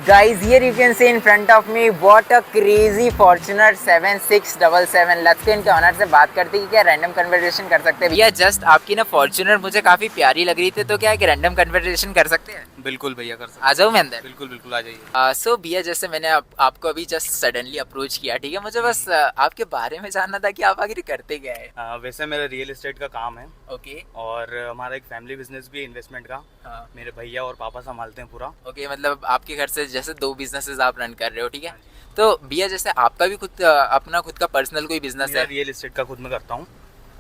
Guys, here you can see in front of me what a crazy Fortuner 7677. Let's के इनके honour से बात करते हैं कि क्या रैंडम कन्वर्सेशन कर सकते हैं भैया। जस्ट आपकी ना फॉर्च्यूनर मुझे काफी प्यारी लग रही थी, तो क्या है कि रैंडम कन्वर्सेशन कर सकते हैं? बिल्कुल भैया कर सकते आ जाऊँ मैं अंदर? बिल्कुल बिल्कुल आ जाइए। सो भैया, जैसे मैंने आपको अभी जस्ट सडनली अप्रोच किया, ठीक है, मुझे बस आपके बारे में जानना था कि आप आखिर करते क्या है। वैसे मेरा रियल एस्टेट का काम है ओके और हमारा एक फैमिली बिजनेस भी है इन्वेस्टमेंट का। हाँ मेरे भैया और पापा संभालते हैं पूरा। ओके, मतलब आपके घर से जैसे दो बिजनेसेस आप रन कर रहे हो, ठीक है। हाँ जी। तो भैया, जैसे आपका भी खुद अपना खुद का पर्सनल कोई बिजनेस मेरा है? रियल एस्टेट का खुद मैं करता हूँ।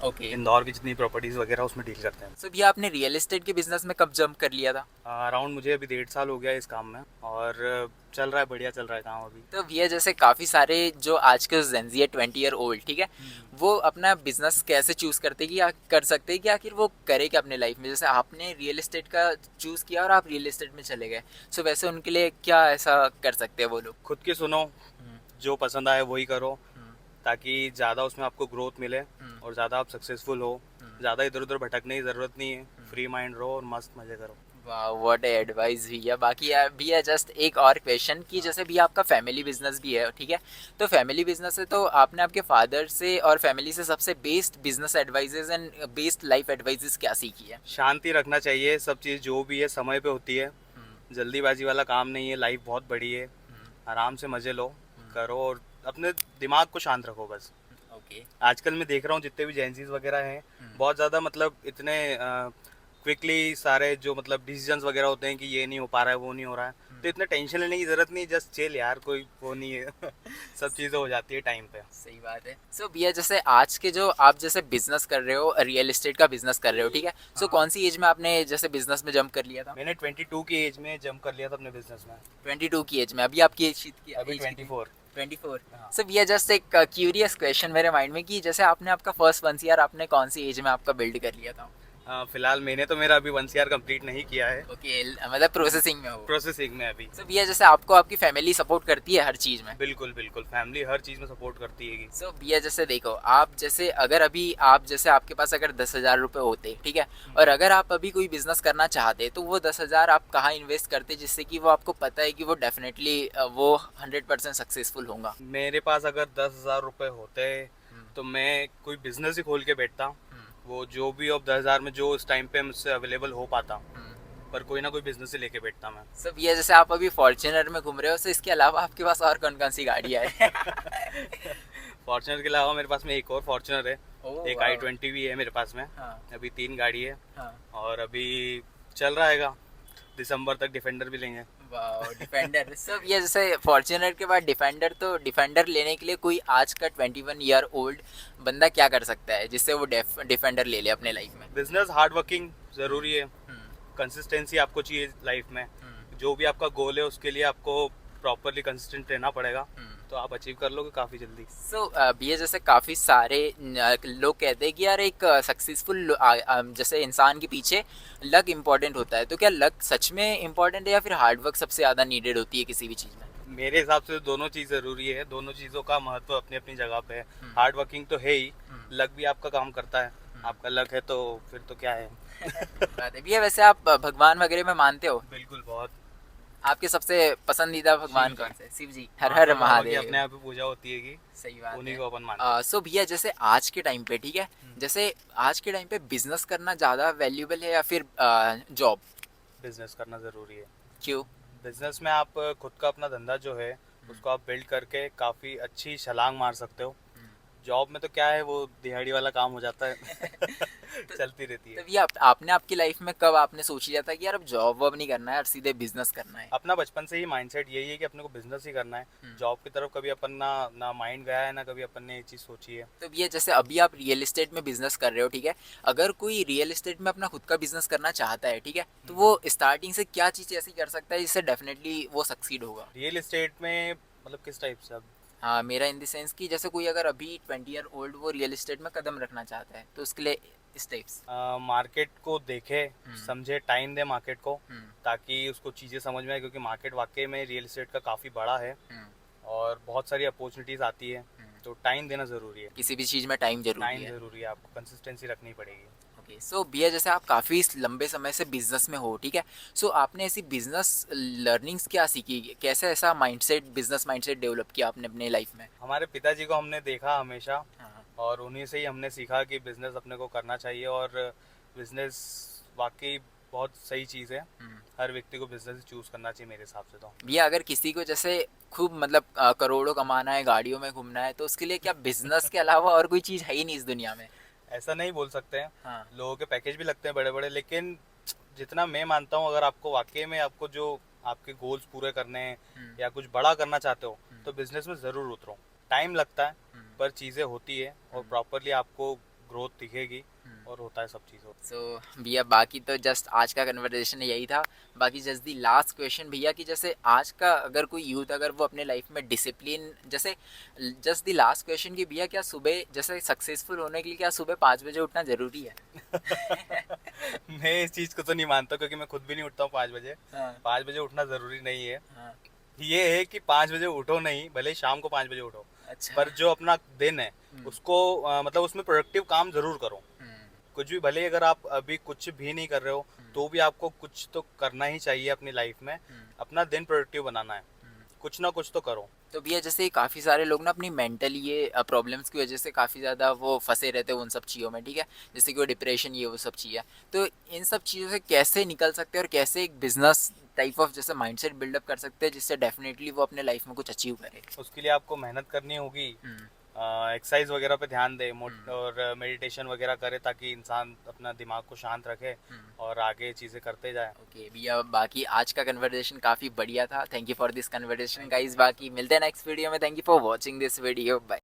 ओके। इंदौर की जितनी प्रॉपर्टीज वगैरह उसमें डील करते हैं। सो भैया, आपने रियल एस्टेट के बिजनेस में कब जंप कर लिया था? अराउंड मुझे अभी 1.5 साल हो गया है इस काम में और चल रहा है, बढ़िया चल रहा है काम अभी। तो भैया, जैसे काफ़ी सारे जो आज के जेनजी है 20 ईयर ओल्ड, ठीक है, वो अपना बिजनेस कैसे चूज़ करते हैं कि या कर सकते हैं कि आखिर वो करे क्या अपने लाइफ में? जैसे आपने रियल एस्टेट का चूज़ किया और आप रियल एस्टेट में चले गए, सो वैसे उनके लिए क्या ऐसा कर सकते हैं वो लोग? खुद की सुनो, जो पसंद आए वही करो, ताकि ज़्यादा उसमें आपको ग्रोथ मिले और ज़्यादा आप सक्सेसफुल हो। ज़्यादा इधर उधर भटकने की ज़रूरत नहीं है, फ्री माइंड रहो और मस्त मज़े करो। वाह, व्हाट एडवाइस भैया। बाकी यार भैया, जस्ट एक और क्वेश्चन कि जैसे भैया आपका फैमिली बिजनेस भी है, ठीक है, तो फैमिली बिजनेस है, तो आपने आपके फादर से और फैमिली से सबसे best business advises and best life advises क्या सीखी है? शांति रखना चाहिए, सब चीज़ जो भी है समय पे होती है। जल्दीबाजी वाला काम नहीं है, लाइफ बहुत बड़ी है। आराम से मज़े लो, करो और अपने दिमाग को शांत रखो बस। ओके। आजकल मैं देख रहा हूँ जितने भी जेंजीज वगैरह हैं, बहुत ज़्यादा मतलब इतने क्विकली सारे जो मतलब डिसीजंस वगैरह होते हैं कि ये नहीं हो पा रहा है, वो नहीं हो रहा है, तो इतना टेंशन लेने की ज़रूरत नहीं, जस्ट चिल यार, कोई वो नहीं है। सब चीज़ें हो जाती है टाइम पे। सही बात है। सो भैया, जैसे आज के जो आप जैसे बिजनेस कर रहे हो, रियल एस्टेट का बिजनेस कर रहे हो, ठीक है, सो कौन सी एज में आपने जैसे बिजनेस में जंप कर लिया था? मैंने 22 की एज में जंप कर लिया था अपने बिजनेस में। 22 की एज में? अभी आपकी एज की? अभी 24। 24। हाँ। सो भैया, जस्ट एक क्यूरियस क्वेश्चन मेरे माइंड में कि जैसे आपने आपका फर्स्ट 1 CR आपने कौन सी एज में आपका बिल्ड कर लिया था? फिलहाल मैंने तो मेरा अभी 1 CR कंप्लीट नहीं किया है, ओके, मतलब प्रोसेसिंग में हो? प्रोसेसिंग में अभी। सो भैया, जैसे आपको आपकी फैमिली सपोर्ट करती है हर चीज़ में? बिल्कुल बिल्कुल, फैमिली हर चीज़ में सपोर्ट करती है। सो भैया, जैसे देखो, आप जैसे अगर अभी आप जैसे आपके पास अगर 10,000 रुपये होते, ठीक है, और अगर आप अभी कोई बिजनेस करना चाहते, तो वो 10,000 आप कहाँ इन्वेस्ट करते जिससे कि वो आपको पता है कि वो डेफिनेटली वो 100% सक्सेसफुल होगा? मेरे पास अगर 10,000 रुपये होते तो मैं कोई बिजनेस ही खोल के बैठता। वो जो भी अब 10,000 में जो उस टाइम पे मुझसे अवेलेबल हो पाता, पर कोई ना कोई बिजनेस ही लेके बैठता मैं। सो भैया, जैसे आप अभी फॉर्च्यूनर में घूम रहे हो, सो इसके अलावा आपके पास और कौन कौन सी गाड़ियाँ है? फॉर्च्यूनर के अलावा मेरे पास में एक और फॉर्च्यूनर है, ओह, एक वाह। i20 भी है मेरे पास में। हाँ अभी 3 गाड़ी है हाँ। और अभी चल रहेगा, दिसंबर तक डिफेंडर भी लेंगे। वाह, डिफेंडर। सो भैया, जैसे फॉर्च्यूनर के बाद डिफेंडर, तो डिफेंडर लेने के लिए कोई आज का 21 ईयर ओल्ड बंदा क्या कर सकता है जिससे वो डिफेंडर ले ले अपने लाइफ में? बिजनेस हार्ड वर्किंग ज़रूरी है, कंसिस्टेंसी आपको चाहिए लाइफ में। जो भी आपका गोल है उसके लिए आपको प्रॉपरली कंसिस्टेंट रहना पड़ेगा, तो आप अचीव कर लोगे काफ़ी जल्दी। सो भैया, जैसे काफ़ी सारे लोग कहते हैं कि यार एक सक्सेसफुल जैसे इंसान के पीछे लक इम्पॉर्टेंट होता है, तो क्या लक सच में इम्पॉर्टेंट है या फिर हार्डवर्क सबसे ज़्यादा नीडेड होती है किसी भी चीज़ में? मेरे हिसाब से दोनों चीज़ ज़रूरी है, दोनों चीज़ों का महत्व अपनी अपनी जगह पे है। हार्ड वर्किंग तो है ही, लक भी आपका काम करता है। आपका लक है तो फिर तो क्या है। बात है भैया। वैसे आप भगवान वगैरह में मानते हो? बिल्कुल, बहुत। आपके सबसे पसंदीदा भगवान शिव जी। कौन से? शिव जी। हर हर भगवान की महादेव। अपने आप ही पूजा होती है कि सही बात उन्हीं है। को अपन मानते हैं। सो भैया, जैसे आज के टाइम पे, ठीक है, जैसे आज के टाइम पे बिजनेस करना ज़्यादा वैल्यूबल है या फिर जॉब? बिजनेस करना ज़रूरी है। क्यों? बिजनेस में आप खुद का अपना धंधा जो है उसको आप बिल्ड करके काफ़ी अच्छी छलांग मार सकते हो। जॉब में तो क्या है, वो दिहाड़ी वाला काम हो जाता है। चलती रहती तो है। भैया, आपने आपकी लाइफ में कब आपने सोच लिया था कि यार अब जॉब वॉब नहीं करना है और सीधे बिजनेस करना है? अपना बचपन से ही माइंडसेट यही है कि अपने को बिजनेस ही करना है। जॉब की तरफ कभी अपन ना माइंड गया है, ना कभी अपन ने ये चीज़ सोची है। तो भैया, जैसे अभी आप रियल एस्टेट में बिजनेस कर रहे हो, ठीक है, अगर कोई रियल एस्टेट में अपना खुद का बिजनेस करना चाहता है, ठीक है, तो वो स्टार्टिंग से क्या चीज़ ऐसी कर सकता है जिससे डेफिनेटली वो सक्सीड होगा? रियल एस्टेट में मतलब किस टाइप से? अब हाँ, मेरा इन द सेंस कि जैसे कोई अगर अभी 20 ईयर ओल्ड वो रियल एस्टेट में कदम रखना चाहता है, तो उसके लिए स्टेप्स। मार्केट को देखे, समझे, टाइम दे मार्केट को, ताकि उसको चीज़ें समझ में आए, क्योंकि मार्केट वाकई में रियल एस्टेट का काफ़ी बड़ा है और बहुत सारी अपॉर्चुनिटीज़ आती है, तो टाइम देना ज़रूरी है। किसी भी चीज़ में टाइम जरूरी टाइम है। ज़रूरी है, आपको कंसिस्टेंसी रखनी पड़ेगी। ओके, सो भैया जैसे आप काफ़ी लंबे समय से बिजनेस में हो, ठीक है, सो आपने ऐसी बिजनेस लर्निंग्स क्या सीखी, कैसे ऐसा माइंडसेट, बिजनेस माइंडसेट डेवलप किया आपने अपने लाइफ में? हमारे पिताजी को हमने देखा हमेशा, हाँ। और उन्हीं से ही हमने सीखा कि बिजनेस अपने को करना चाहिए, और बिजनेस वाकई बहुत सही चीज़ है। हर व्यक्ति को बिजनेस चूज करना चाहिए मेरे हिसाब से तो। भैया अगर किसी को जैसे खूब मतलब करोड़ों कमाना है, गाड़ियों में घूमना है, तो उसके लिए क्या बिजनेस के अलावा और कोई चीज़ है ही नहीं इस दुनिया में? ऐसा नहीं बोल सकते हैं, हाँ। लोगों के पैकेज भी लगते हैं बड़े बड़े, लेकिन जितना मैं मानता हूँ, अगर आपको वाकई में आपको जो आपके गोल्स पूरे करने हैं या कुछ बड़ा करना चाहते हो, तो बिजनेस में ज़रूर उतरो। टाइम लगता है, पर चीज़ें होती है और प्रॉपरली आपको ग्रोथ दिखेगी, और होता है सब चीज़। सो भैया बाकी तो जस्ट आज का कन्वर्सेशन यही था। बाकी जस्ट दी लास्ट क्वेश्चन भैया कि जैसे आज का अगर कोई यूथ अगर वो अपने लाइफ में डिसिप्लिन, जैसे जस्ट दी लास्ट क्वेश्चन कि भैया क्या सुबह जैसे सक्सेसफुल होने के लिए क्या सुबह 5 बजे उठना ज़रूरी है? मैं इस चीज़ को तो नहीं मानता, क्योंकि मैं खुद भी नहीं उठता हूँ 5 बजे। हाँ। 5 बजे उठना ज़रूरी नहीं है। हाँ। ये है कि 5 बजे उठो नहीं, भले ही शाम को 5 बजे उठो, अच्छा। पर जो अपना दिन है उसको मतलब उसमें प्रोडक्टिव काम जरूर करो। कुछ भी, भले ही अगर आप अभी कुछ भी नहीं कर रहे हो, तो भी आपको कुछ तो करना ही चाहिए अपनी लाइफ में। अपना दिन प्रोडक्टिव बनाना है, कुछ ना कुछ तो करो। तो भैया जैसे काफ़ी सारे लोग ना अपनी मेंटली ये प्रॉब्लम्स की वजह से काफ़ी ज़्यादा वो फंसे रहते हैं उन सब चीज़ों में, ठीक है, जैसे कि वो डिप्रेशन, ये वो सब चीज़ें, तो इन सब चीज़ों से कैसे निकल सकते हैं और कैसे एक बिजनेस टाइप ऑफ जैसे माइंडसेट बिल्डअप कर सकते हैं जिससे डेफिनेटली वो अपने लाइफ में कुछ अचीव करे? उसके लिए आपको मेहनत करनी होगी, एक्सरसाइज वगैरह पे ध्यान दे, और मेडिटेशन वगैरह करे, ताकि इंसान अपना दिमाग को शांत रखे और आगे चीज़ें करते जाए। ओके भैया, बाकी आज का कन्वर्सेशन काफ़ी बढ़िया था। Thank you for this conversation guys. बाकी मिलते हैं नेक्स्ट वीडियो में। Thank you for watching this video. Bye.